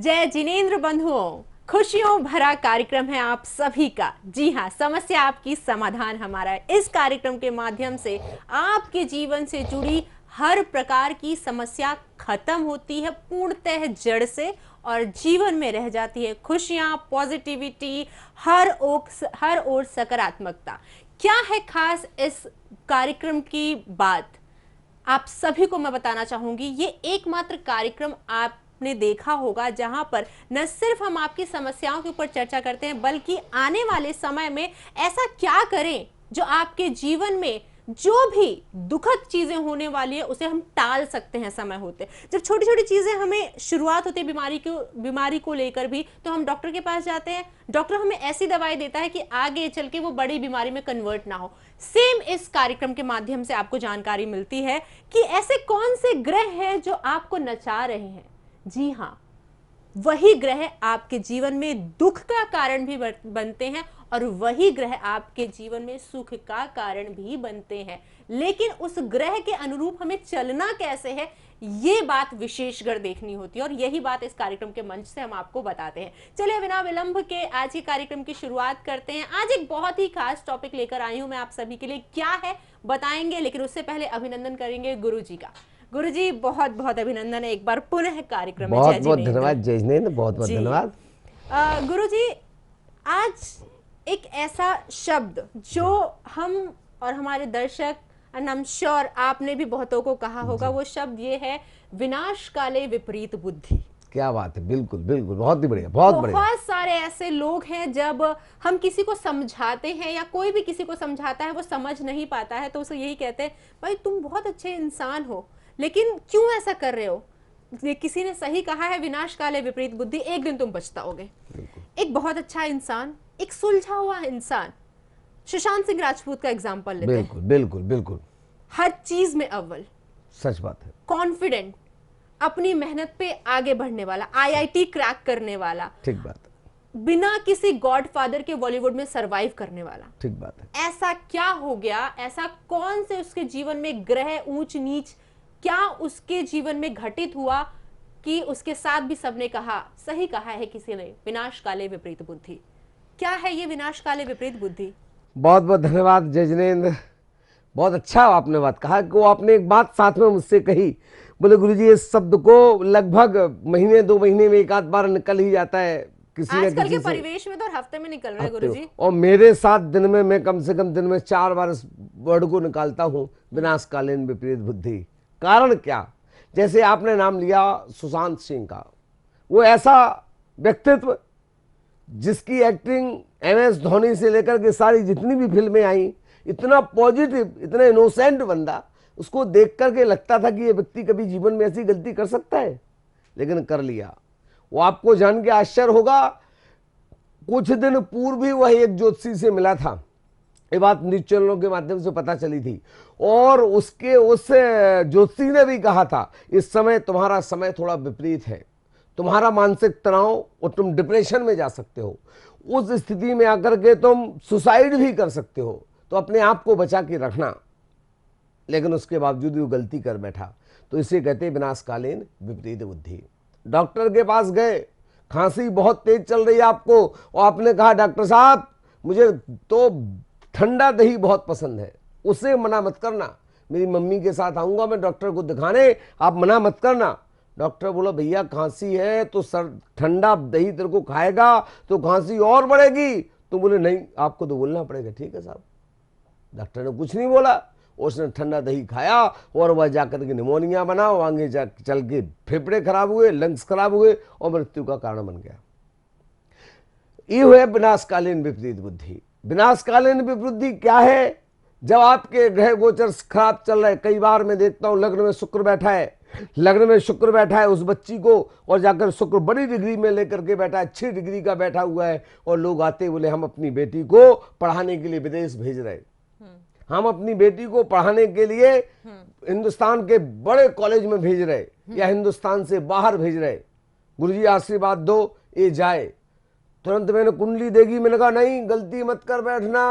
जय जिनेंद्र बंधुओं, खुशियों भरा कार्यक्रम है आप सभी का। जी हाँ, समस्या आपकी समाधान हमारा है। इस कार्यक्रम के माध्यम से आपके जीवन से जुड़ी हर प्रकार की समस्या खत्म होती है पूर्णतः जड़ से, और जीवन में रह जाती है खुशियां, पॉजिटिविटी, हर ओर सकारात्मकता। क्या है खास इस कार्यक्रम की बात, आप सभी को मैं बताना चाहूंगी। ये एकमात्र कार्यक्रम आपने देखा होगा जहां पर न सिर्फ हम आपकी समस्याओं के ऊपर चर्चा करते हैं, बल्कि आने वाले समय में ऐसा क्या करें जो आपके जीवन में जो भी दुखद चीजें होने वाली है उसे हम टाल सकते हैं। समय होते जब छोटी छोटी चीजें हमें शुरुआत होती है बीमारी को लेकर भी, तो हम डॉक्टर के पास जाते हैं। डॉक्टर हमें ऐसी दवाई देता है कि आगे चल के वो बड़ी बीमारी में कन्वर्ट ना हो। सेम इस कार्यक्रम के माध्यम से आपको जानकारी मिलती है कि ऐसे कौन से ग्रह हैं जो आपको नचा रहे हैं। जी हाँ, वही ग्रह आपके जीवन में दुख का कारण भी बनते हैं, और वही ग्रह आपके जीवन में सुख का कारण भी बनते हैं। लेकिन उस ग्रह के अनुरूप हमें चलना कैसे है, ये बात विशेषकर देखनी होती है, और यही बात इस कार्यक्रम के मंच से हम आपको बताते हैं। चलिए बिना विलंब के आज के कार्यक्रम की शुरुआत करते हैं। आज एक बहुत ही खास टॉपिक लेकर आई हूं मैं आप सभी के लिए। क्या है बताएंगे, लेकिन उससे पहले अभिनंदन करेंगे गुरु जी का। गुरु जी बहुत बहुत अभिनंदन है एक बार पुनः कार्यक्रम में। बहुत बहुत धन्यवाद जय जिनेंद्र, बहुत बहुत धन्यवाद। गुरु जी, आज एक ऐसा शब्द जो हम और हमारे दर्शक, एंड आई एम श्योर आपने भी बहुतों को कहा होगा, वो शब्द ये है विनाश काले विपरीत बुद्धि। क्या बात है, बिल्कुल बिल्कुल, बहुत ही बढ़िया, बहुत बढ़िया। बहुत सारे ऐसे लोग हैं, जब हम किसी को समझाते हैं या कोई भी किसी को समझाता है वो समझ नहीं पाता है, तो उसे यही कहते हैं भाई तुम बहुत अच्छे इंसान हो, लेकिन क्यों ऐसा कर रहे हो। किसी ने सही कहा है, विनाश काले विपरीत बुद्धि, एक दिन तुम पछताओगे। एक बहुत अच्छा इंसान, एक सुलझा हुआ इंसान, सुशांत सिंह राजपूत का एग्जांपल लेते हैं। बिल्कुल बिल्कुल बिल्कुल, हर चीज में अव्वल, सच बात है, कॉन्फिडेंट, अपनी मेहनत पे आगे बढ़ने वाला, आईआईटी क्रैक करने वाला, ठीक बात है, बिना किसी गॉडफादर के बॉलीवुड में सरवाइव करने वाला। ठीक बात है। ऐसा क्या हो गया, ऐसा कौन से उसके जीवन में ग्रह ऊंच नीच क्या उसके जीवन में घटित हुआ कि उसके साथ भी सबने कहा, सही कहा है किसी ने, विनाश काले विपरीत बुद्धि। क्या है ये विनाश काले विपरीत बुद्धि? बहुत बहुत धन्यवाद जय जिनेंद्र, बहुत अच्छा आपने बात कहा कि वो आपने एक बात साथ में मुझसे कही। बोले गुरुजी इस शब्द को लगभग महीने 2 महीने में एक आध बार निकल ही जाता है किसी न आजकल किसी के परिवेश में, तो हफ्ते में निकल रहा है गुरुजी। और मेरे साथ दिन में मैं कम से कम दिन में 4 बार इस वर्ड को निकालता हूँ, विनाशकालीन विपरीत बुद्धि। कारण क्या, जैसे आपने नाम लिया सुशांत सिंह का, वो ऐसा व्यक्तित्व जिसकी एक्टिंग MS धोनी से लेकर के सारी जितनी भी फिल्में आई, इतना पॉजिटिव, इतना इनोसेंट बंदा, उसको देख करके लगता था कि ये व्यक्ति कभी जीवन में ऐसी गलती कर सकता है, लेकिन कर लिया। वो आपको जान के आश्चर्य होगा, कुछ दिन पूर्व भी वह एक ज्योतिषी से मिला था, ये बात न्यूज चैनलों के माध्यम से पता चली थी, और उस ज्योतिषी ने भी कहा था इस समय तुम्हारा समय थोड़ा विपरीत है, तुम्हारा मानसिक तनाव और तुम डिप्रेशन में जा सकते हो, उस स्थिति में आकर के तुम सुसाइड भी कर सकते हो, तो अपने आप को बचा के रखना। लेकिन उसके बावजूद वो गलती कर बैठा, तो इसे कहते हैं विनाशकालीन विपरीत बुद्धि। डॉक्टर के पास गए, खांसी बहुत तेज चल रही है आपको, और आपने कहा डॉक्टर साहब मुझे तो ठंडा दही बहुत पसंद है, उसे मना मत करना, मेरी मम्मी के साथ आऊंगा मैं डॉक्टर को दिखाने, आप मना मत करना। डॉक्टर बोला भैया खांसी है तो सर ठंडा दही तेरे को खाएगा तो खांसी और बढ़ेगी। तो बोले नहीं आपको तो बोलना पड़ेगा। ठीक है साहब। डॉक्टर ने कुछ नहीं बोला, उसने ठंडा दही खाया और वह जाकर के निमोनिया बना, आगे चल के फेफड़े खराब हुए, लंग्स खराब हुए और मृत्यु का कारण बन गया। ये हुए विनाशकालीन विपरीत बुद्धि। विनाशकालीन विपरीत बुद्धि क्या है, जब आपके ग्रह गोचर खराब चल रहे, कई बार मैं देखता हूं लग्न में शुक्र बैठा है, लग्न में शुक्र बैठा है उस बच्ची को, और जाकर शुक्र बड़ी डिग्री में लेकर के बैठा है, 6 डिग्री का बैठा हुआ है, और लोग आते बोले हम अपनी बेटी को पढ़ाने के लिए विदेश भेज रहे, हम अपनी बेटी को पढ़ाने के लिए हिंदुस्तान के बड़े कॉलेज में भेज रहे या हिंदुस्तान से बाहर भेज रहे, गुरुजी आशीर्वाद दो ये जाए। तुरंत मैंने कुंडली देगी, मैंने कहा नहीं गलती मत कर बैठना,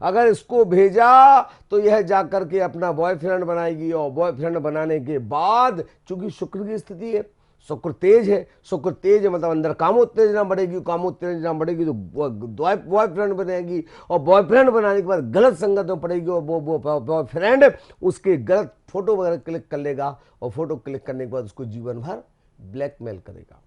अगर इसको भेजा तो यह जाकर के अपना बॉयफ्रेंड बनाएगी, और बॉयफ्रेंड बनाने के बाद चूंकि शुक्र की स्थिति है, शुक्र तेज है, शुक्र तेज है मतलब अंदर कामोत्तेजना बढ़ेगी, कामोत्तेजना बढ़ेगी तो बॉयफ्रेंड बनेगी, और बॉयफ्रेंड बनाने के बाद गलत संगत में पड़ेगी, और वो बॉयफ्रेंड उसके गलत फोटो वगैरह क्लिक कर लेगा, और फोटो क्लिक करने के बाद उसको जीवन भर ब्लैकमेल करेगा।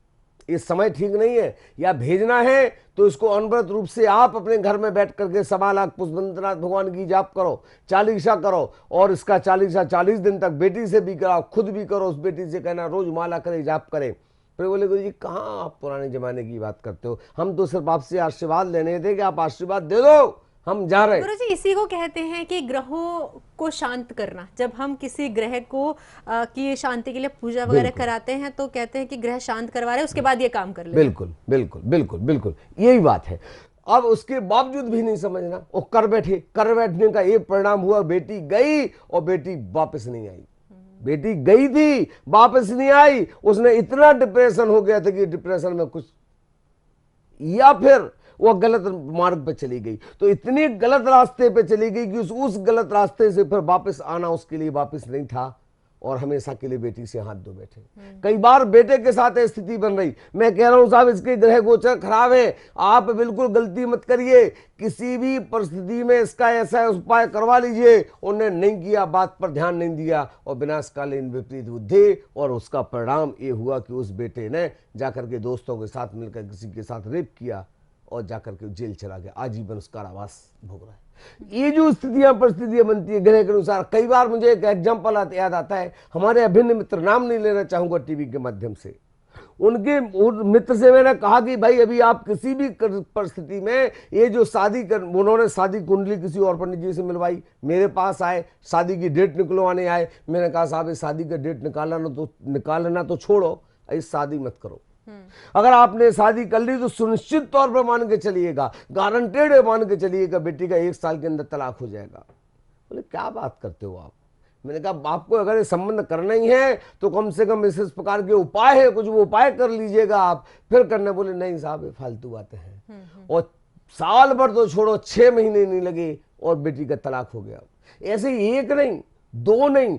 इस समय ठीक नहीं है, या भेजना है तो इसको अनवरत रूप से आप अपने घर में बैठ करके 1.25 लाख पुष्पवंतनाथ भगवान की जाप करो, चालीसा करो, और इसका चालीसा 40 दिन तक बेटी से भी कराओ, खुद भी करो, उस बेटी से कहना रोज माला करे, जाप करे। फिर बोले गुरु जी कहाँ आप पुराने जमाने की बात करते हो, हम तो सिर्फ आपसे आशीर्वाद लेने थे कि आप आशीर्वाद दे दो, हम जा रहे। गुरुजी इसी को कहते हैं कि ग्रहों को शांत करना। जब हम किसी ग्रह को की शांति के लिए पूजा वगैरह कराते हैं तो कहते हैं कि ग्रह शांत करवा रहे हैं, उसके बाद ये काम कर ले। बिल्कुल बिल्कुल बिल्कुल बिल्कुल यही बात है। अब उसके बावजूद भी नहीं समझना, वो कर बैठे, कर बैठने का ये परिणाम हुआ, बेटी गई और बेटी वापस नहीं आई। बेटी गई थी वापस नहीं आई, उसने इतना डिप्रेशन हो गया था कि डिप्रेशन में कुछ, या फिर वो गलत मार्ग पे चली गई, तो इतनी गलत रास्ते पे चली गई कि उस गलत रास्ते से फिर वापस आना उसके लिए वापस नहीं था, और हमेशा के लिए बेटी से हाथ धो बैठे। कई बार बेटे के साथ स्थिति बन रही। मैं कह रहा हूं साहब इसके ग्रह गोचर खराब है, आप बिल्कुल गलती मत करिए, किसी भी परिस्थिति में इसका ऐसा उपाय करवा लीजिए। उन्हें नहीं किया, बात पर ध्यान नहीं दिया, और विनाशकालीन विपरीत बुद्धि, और उसका परिणाम ये हुआ कि उस बेटे ने जाकर के दोस्तों के साथ मिलकर किसी के साथ रेप किया, और जाकर के जेल चला गया, आजीवन उसका कारावास भोग रहा है। ये जो स्थितियां परिस्थितियां बनती है ग्रह के अनुसार, कई बार मुझे एक एग्जाम्पल याद आता है, हमारे अभिन्न मित्र, नाम नहीं लेना चाहूंगा टीवी के माध्यम से, उनके मित्र से मैंने कहा कि भाई अभी आप किसी भी परिस्थिति में ये जो शादी कर, उन्होंने शादी कुंडली किसी और पंडित जी से मिलवाई, मेरे पास आए, शादी की डेट निकलवाने आए। मैंने कहा साहब इस शादी का डेट निकालना तो छोड़ो, इस शादी मत करो। अगर आपने शादी कर ली तो सुनिश्चित तौर पर मान के चलिएगा, गारंटेड मान के चलिएगा, बेटी का 1 साल के अंदर तलाक हो जाएगा। बोले क्या बात करते हो आप? मैंने कहा आपको अगर ये संबंध करना ही है तो कम से कम इस प्रकार के उपाय है, कुछ वो उपाय कर लीजिएगा आप, फिर करने। बोले नहीं साहब ये फालतू बातें हैं। और साल भर तो छोड़ो, 6 महीने नहीं लगे और बेटी का तलाक हो गया। ऐसे एक नहीं, 2 नहीं,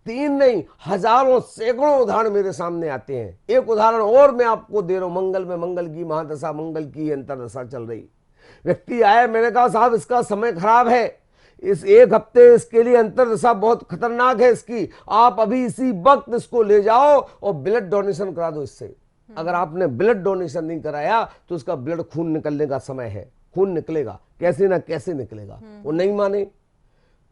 3 नहीं, हजारों सैकड़ों उदाहरण मेरे सामने आते हैं। एक उदाहरण और मैं आपको दे रहा हूं, मंगल में मंगल की महादशा, मंगल की अंतरदशा चल रही। व्यक्ति आया, मैंने कहा साहब इसका समय खराब है, इस 1 हफ्ते इसके लिए अंतरदशा बहुत खतरनाक है इसकी, आप अभी इसी वक्त इसको ले जाओ और ब्लड डोनेशन करा दो इससे। अगर आपने ब्लड डोनेशन नहीं कराया तो उसका ब्लड खून निकलने का समय है, खून निकलेगा, कैसे ना कैसे निकलेगा। वो नहीं माने,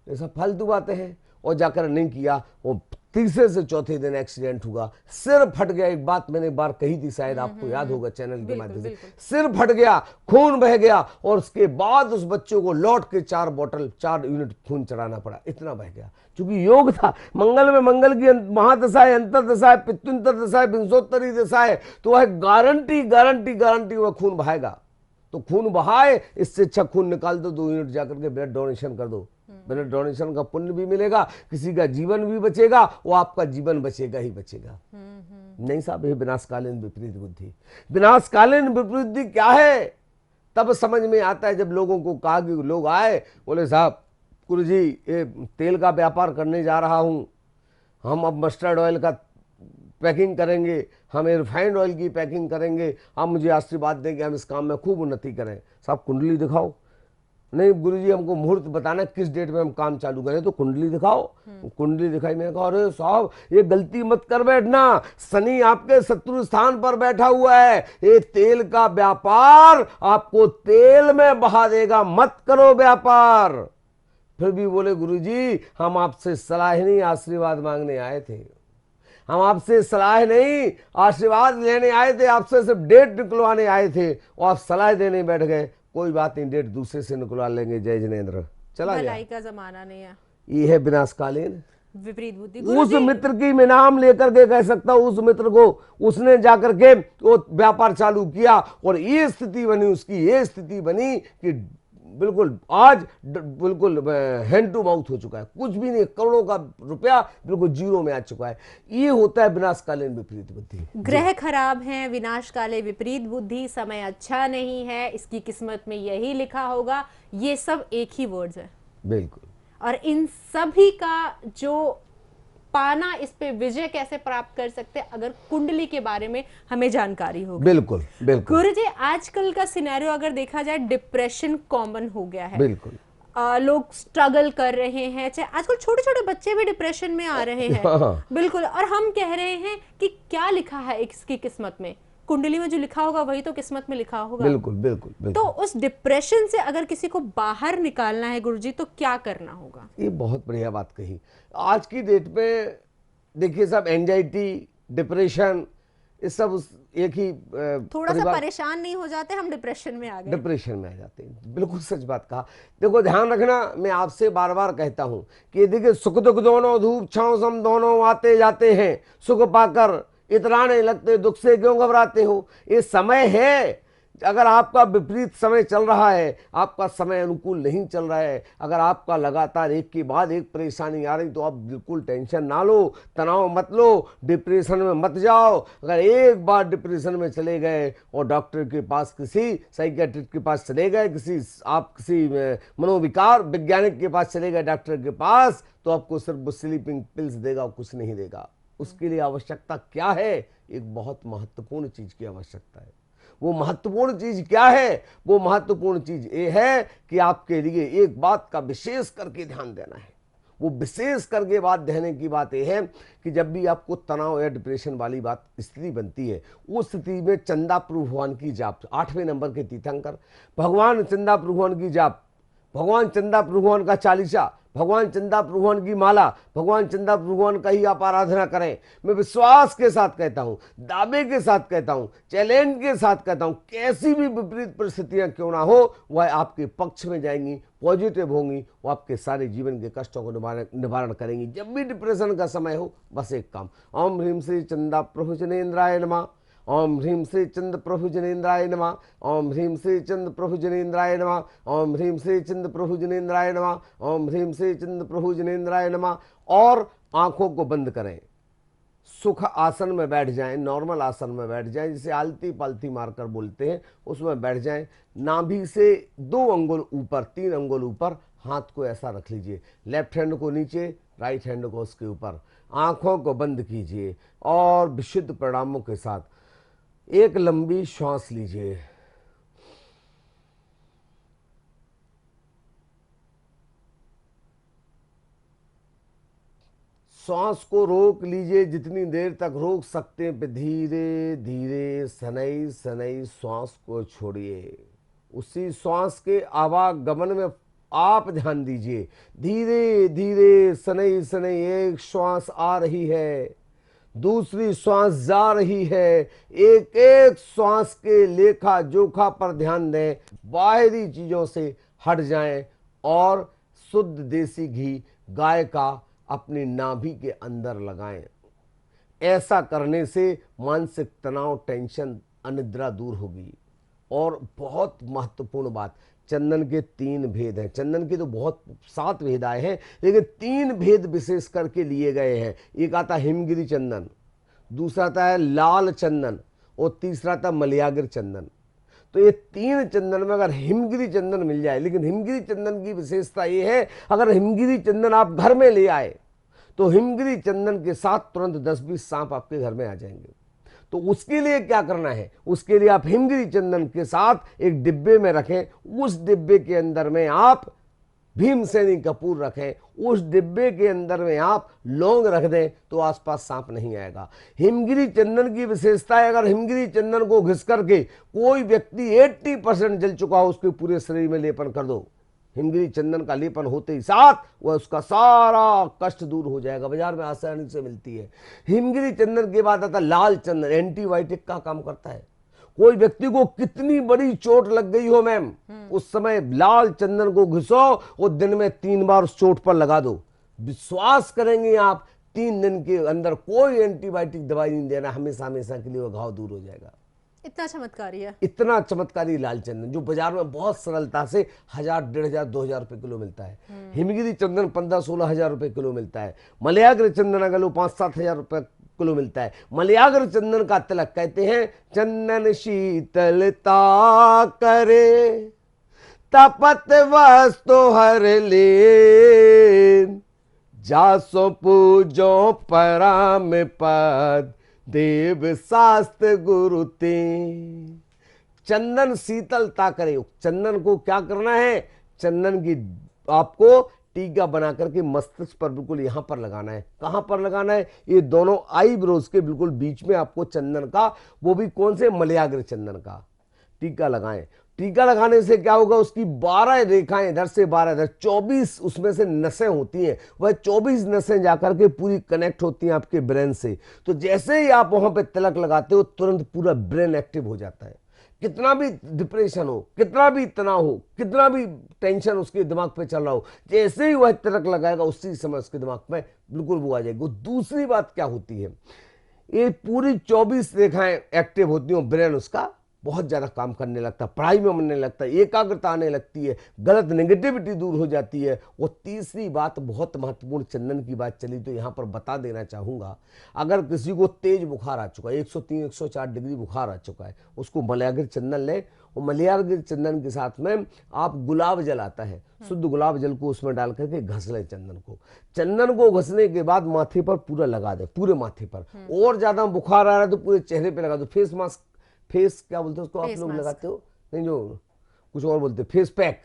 ऐसा फालतू बातें हैं, और जाकर नहीं किया। वो तीसरे से चौथे दिन एक्सीडेंट हुआ, सिर फट गया। एक बात मैंने बार कही थी, शायद आपको याद होगा चैनल के माध्यम से, सिर फट गया, खून बह गया, और उसके बाद उस बच्चों को लौट के 4 यूनिट खून चढ़ाना पड़ा, इतना बह गया। क्योंकि योग था, मंगल में मंगल की महादशा है, अंतरदशा है, पितृंतर दशा है, विंशोत्तरी दशा है, तो वह गारंटी गारंटी गारंटी वह खून बहाएगा। तो खून बहाए, इससे अच्छा खून निकाल दो, 2 यूनिट जाकर के ब्लड डोनेशन कर दो। ब्लड डोनेशन का पुण्य भी मिलेगा, किसी का जीवन भी बचेगा, वो आपका जीवन बचेगा ही बचेगा। नहीं साहब ये विनाशकालीन विपरीत बुद्धि। विनाशकालीन विपरीत बुद्धि क्या है तब समझ में आता है जब लोगों को कहा कि लोग आए, बोले साहब गुरु जी ये तेल का व्यापार करने जा रहा हूं, हम अब मस्टर्ड ऑयल का पैकिंग करेंगे, हम रिफाइंड ऑयल की पैकिंग करेंगे, आप मुझे आशीर्वाद दें कि हम इस काम में खूब उन्नति करें। साहब कुंडली दिखाओ। नहीं गुरुजी हमको मुहूर्त बताना किस डेट में हम काम चालू करें, तो कुंडली दिखाओ। कुंडली दिखाई, मैंने कहा अरे साहब ये गलती मत कर बैठना, शनि आपके शत्रु स्थान पर बैठा हुआ है, ये तेल का व्यापार आपको तेल में बहा देगा, मत करो व्यापार। फिर भी बोले गुरुजी हम आपसे सलाह नहीं आशीर्वाद मांगने आए थे, हम आपसे सलाह नहीं आशीर्वाद लेने आए थे, आपसे सिर्फ डेट निकलवाने आए थे, और आप सलाह देने बैठ गए। कोई बात नहीं, डेट दूसरे से निकलवा लेंगे। जय जिनेंद्र, चला गया। भलाई का जमाना नहीं है, ये है विनाशकालीन विपरीत बुद्धि। उस मित्र की मैं नाम लेकर के कह सकता हूं, उस मित्र को उसने जाकर के वो व्यापार चालू किया, और ये स्थिति बनी उसकी, ये स्थिति बनी कि बिल्कुल आज बिल्कुल हैंड टू माउथ हो चुका है, कुछ भी नहीं, करोड़ों का रुपया बिल्कुल जीरो में आ चुका है। ये होता है विनाशकालीन विपरीत बुद्धि। ग्रह खराब है, विनाशकालीन विपरीत बुद्धि, समय अच्छा नहीं है, इसकी किस्मत में यही लिखा होगा, ये सब एक ही वर्ड्स है। बिल्कुल। और इन सभी का जो पाना, इस पे विजय कैसे प्राप्त कर सकते हैं, अगर कुंडली के बारे में हमें जानकारी होगी। बिल्कुल बिल्कुल गुरुजी, आजकल का सिनेरियो अगर देखा जाए, डिप्रेशन कॉमन हो गया है। बिल्कुल। लोग स्ट्रगल कर रहे हैं, चाहे आजकल छोटे छोटे बच्चे भी डिप्रेशन में आ रहे हैं। हाँ। बिल्कुल। और हम कह रहे हैं कि क्या लिखा है इसकी किस्मत में, कुंडली में जो लिखा होगा वही तो किस्मत में लिखा होगा। बिल्कुल बिल्कुल बिल्कुल। तो उस डिप्रेशन से अगर किसी को बाहर निकालना है गुरुजी, तो क्या करना होगा? ये बहुत बढ़िया बात कही। आज की डेट में देखिए सब एंजाइटी, डिप्रेशन, ये सब एक ही थोड़ा सा परेशान नहीं हो जाते हम, डिप्रेशन में आ गए, डिप्रेशन में आ जाते हैं। बिल्कुल सच बात कहा। देखो ध्यान रखना, मैं आपसे बार बार कहता हूं कि देखिए सुख दुख दोनों, धूप छांव सम दोनों आते जाते हैं, सुख पाकर इतराने लगते, दुख से क्यों घबराते हो। ये समय है, अगर आपका विपरीत समय चल रहा है, आपका समय अनुकूल नहीं चल रहा है, अगर आपका लगातार एक के बाद एक परेशानी आ रही, तो आप बिल्कुल टेंशन ना लो, तनाव मत लो, डिप्रेशन में मत जाओ। अगर एक बार डिप्रेशन में चले गए और डॉक्टर के पास, किसी साइकियाट्रिस्ट के पास चले गए, किसी मनोविकार वैज्ञानिक के पास चले गए, डॉक्टर के पास, तो आपको सिर्फ स्लीपिंग पिल्स देगा, कुछ नहीं देगा। उसके लिए आवश्यकता क्या है? एक बहुत महत्वपूर्ण चीज की आवश्यकता है। वो महत्वपूर्ण चीज क्या है? वो महत्वपूर्ण चीज ये है कि आपके लिए एक बात का विशेष करके ध्यान देना है। वो विशेष करके बात देने की बात यह है कि जब भी आपको तनाव या डिप्रेशन वाली बात स्थिति बनती है, उस स्थिति में चंदा प्रभु भगवान की जाप, 8वें नंबर के तीर्थंकर भगवान चंदा प्रभु भगवान की जाप, भगवान चंदा प्रभु भगवान का चालीसा, भगवान चंदा प्रभु भगवान की माला, भगवान चंदा प्रभु भगवान का ही आप आराधना करें। मैं विश्वास के साथ कहता हूं, दावे के साथ कहता हूं, चैलेंज के साथ कहता हूं, कैसी भी विपरीत परिस्थितियां क्यों ना हो, वह आपके पक्ष में जाएंगी, पॉजिटिव होंगी, वो आपके सारे जीवन के कष्टों को निवारण करेंगी। जब भी डिप्रेशन का समय हो, बस एक काम, ओम ह्रीम श्री चंदा प्रभु जनेन्द्राय नमः, ओम ह्रीम श्री चंद प्रभु जनेन्द्राय नमः, ओम ह्रीम श्री चंद प्रभु जनेन्द्राय नमः, ओम ह्रीम श्री चंद प्रभु जनेन्द्राय नमः, ओम ह्रीम श्री चंद प्रभु जनेन्द्राय नमः। और आंखों को बंद करें, सुख आसन में बैठ जाएं, नॉर्मल आसन में बैठ जाएं, जिसे आलती पालती मारकर बोलते हैं, उसमें बैठ जाएं। नाभि से 2 अंगुल ऊपर, 3 अंगुल ऊपर हाथ को ऐसा रख लीजिए, लेफ्ट हैंड को नीचे, राइट हैंड को उसके ऊपर। आंखों को बंद कीजिए और विशुद्ध प्रणामों के साथ एक लंबी श्वास लीजिए। श्वास को रोक लीजिए, जितनी देर तक रोक सकते हैं, धीरे धीरे सनई सनई श्वास को छोड़िए। उसी श्वास के आवागमन में आप ध्यान दीजिए। धीरे धीरे सनई सनई एक श्वास आ रही है, दूसरी श्वास जा रही है। एक एक श्वास के लेखा जोखा पर ध्यान दें, बाहरी चीजों से हट जाएं और शुद्ध देसी घी गाय का अपनी नाभि के अंदर लगाएं। ऐसा करने से मानसिक तनाव, टेंशन, अनिद्रा दूर होगी। और बहुत महत्वपूर्ण बात, चंदन के 3 भेद हैं। चंदन के तो बहुत 7 भेद आए हैं, लेकिन 3 भेद विशेष करके लिए गए हैं। एक आता हिमगिरी चंदन, दूसरा आता है लाल चंदन और तीसरा आता मलयागिर चंदन। तो ये 3 चंदन में अगर हिमगिरी चंदन मिल जाए, लेकिन हिमगिरी चंदन की विशेषता ये है, अगर हिमगिरी चंदन आप घर में ले आए तो हिमगिरी चंदन के साथ तुरंत 10-20 सांप आपके घर में आ जाएंगे। तो उसके लिए क्या करना है? उसके लिए आप हिमगिरी चंदन के साथ एक डिब्बे में रखें, उस डिब्बे के अंदर में आप भीमसेनी कपूर रखें, उस डिब्बे के अंदर में आप लौंग रख दें, तो आसपास सांप नहीं आएगा। हिमगिरी चंदन की विशेषता है, अगर हिमगिरी चंदन को घिस करके कोई व्यक्ति 80% जल चुका हो, उसके पूरे शरीर में लेपन कर दो, हिमगिरी चंदन का लेपन होते ही साथ वह उसका सारा कष्ट दूर हो जाएगा। बाजार में आसानी से मिलती है। हिमगिरी चंदन के बाद आता लाल चंदन, एंटीबायोटिक का काम करता है। कोई व्यक्ति को कितनी बड़ी चोट लग गई हो मैम, उस समय लाल चंदन को घिसो और दिन में 3 बार उस चोट पर लगा दो। विश्वास करेंगे आप, 3 दिन के अंदर कोई एंटीबायोटिक दवाई नहीं देना, हमेशा हमेशा के लिए वो घाव दूर हो जाएगा। इतना चमत्कारी है, इतना चमत्कारी लाल चंदन, जो बाजार में बहुत सरलता से 1000, 1500, 2000 रुपए किलो मिलता है। हिमगिरी चंदन 15-16 हजार रुपए किलो मिलता है। मलयाग्र चंदन अगर 5-7 हजार रुपए किलो मिलता है। मलयाग्र चंदन का तिलक कहते हैं, चंदन शीतलता करे तपत वस्तु हर ले, जासो पूजो पराम पद देव शास्त्र गुरु ते। चंदन शीतलता करे। चंदन को क्या करना है, चंदन की आपको टीका बना करके मस्तिष्क पर बिल्कुल यहां पर लगाना है। कहां पर लगाना है, ये दोनों आईब्रोज के बिल्कुल बीच में आपको चंदन का, वो भी कौन से, मलयाग्र चंदन का टीका लगाएं। टीका लगाने से क्या होगा, उसकी 12 रेखाएं इधर से 12 इधर, 24 उसमें से नसें होती हैं, वह 24 नसें जाकर के पूरी कनेक्ट होती हैं आपके ब्रेन से। तो जैसे ही आप वहां पे तिलक लगाते हो, तुरंत पूरा ब्रेन एक्टिव हो जाता है। कितना भी डिप्रेशन हो, कितना भी तनाव हो, कितना भी टेंशन उसके दिमाग पे चल रहा हो, जैसे ही वह तिलक लगाएगा उसी समय उसके दिमाग में बिल्कुल वो आ जाएगी। दूसरी बात क्या होती है, ये पूरी 24 रेखाएं एक्टिव होती हैं, ब्रेन उसका बहुत ज्यादा काम करने लगता है, पढ़ाई में मन नहीं लगता, एकाग्रता आने लगती है, गलत नेगेटिविटी दूर हो जाती है। और तीसरी बात बहुत महत्वपूर्ण, चंदन की बात चली तो यहां पर बता देना चाहूंगा, अगर किसी को तेज बुखार आ चुका है, 103 104 डिग्री बुखार आ चुका है, उसको मलयाग्र चंदन लें। और मलयाग्र चंदन के साथ में आप गुलाब जल आता है, शुद्ध गुलाब जल को उसमें डाल करके घस लें चंदन को। चंदन को घसने के बाद माथे पर पूरा लगा दें, पूरे माथे पर। और ज्यादा बुखार आ रहा है तो पूरे चेहरे पे लगा दो। फेस मास्क, फेस क्या बोलते हैं उसको आप लोग लगाते हो, नहीं जो कुछ और बोलते हैं, फेस पैक,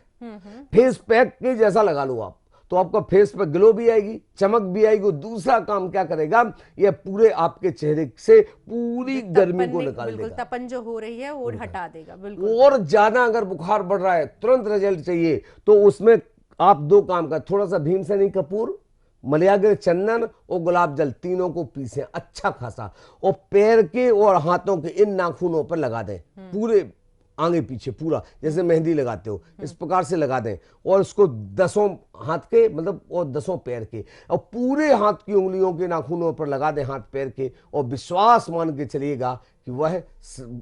फेस पैक के जैसा लगा लो आप, तो आपका फेस पे ग्लो भी आएगी, चमक भी आएगी। दूसरा काम क्या करेगा, ये पूरे आपके चेहरे से पूरी गर्मी को निकाल देगा, तपन जो हो रही है वो हटा देगा बिल्कुल। और ज्यादा अगर बुखार बढ़ रहा है, तुरंत रिजल्ट चाहिए, तो उसमें आप 2 काम कर, थोड़ा सा भीमसेनी कपूर, मलयाग्र चंदन और गुलाब जल, तीनों को पीसें अच्छा खासा, और पैर के और हाथों के इन नाखूनों पर लगा दें, पूरे आगे पीछे पूरा, जैसे मेहंदी लगाते हो इस प्रकार से लगा दें। और उसको 10 हाथ के मतलब और 10 पैर के, और पूरे हाथ की उंगलियों के नाखूनों पर लगा दें, हाथ पैर के, और विश्वास मान के चलिएगा कि वह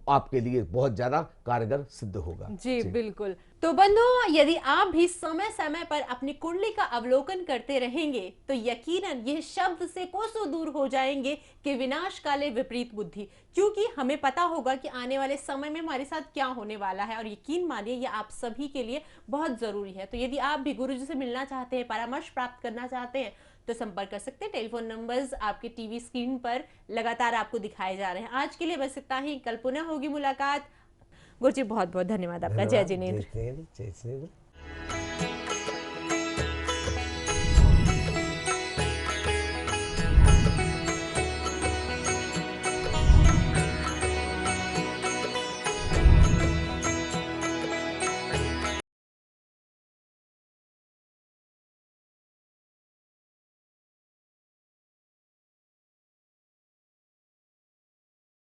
आपके लिए बहुत ज्यादा कारगर सिद्ध होगा। जी बिल्कुल। तो बंधुओं, यदि आप भी समय समय पर अपनी कुंडली का अवलोकन करते रहेंगे तो यकीनन यह शब्द से कोसों दूर हो जाएंगे कि विनाश काले विपरीत बुद्धि, क्योंकि हमें पता होगा कि आने वाले समय में हमारे साथ क्या होने वाला है। और यकीन मानिए यह आप सभी के लिए बहुत जरूरी है। तो यदि आप भी गुरुजी से मिलना चाहते हैं, परामर्श प्राप्त करना चाहते हैं, तो संपर्क कर सकते हैं। टेलीफोन नंबर्स आपके टीवी स्क्रीन पर लगातार आपको दिखाए जा रहे हैं। आज के लिए बस इतना ही, कल पुनः होगी मुलाकात। गुरुजी बहुत बहुत धन्यवाद आपका। जय जिनेंद्र।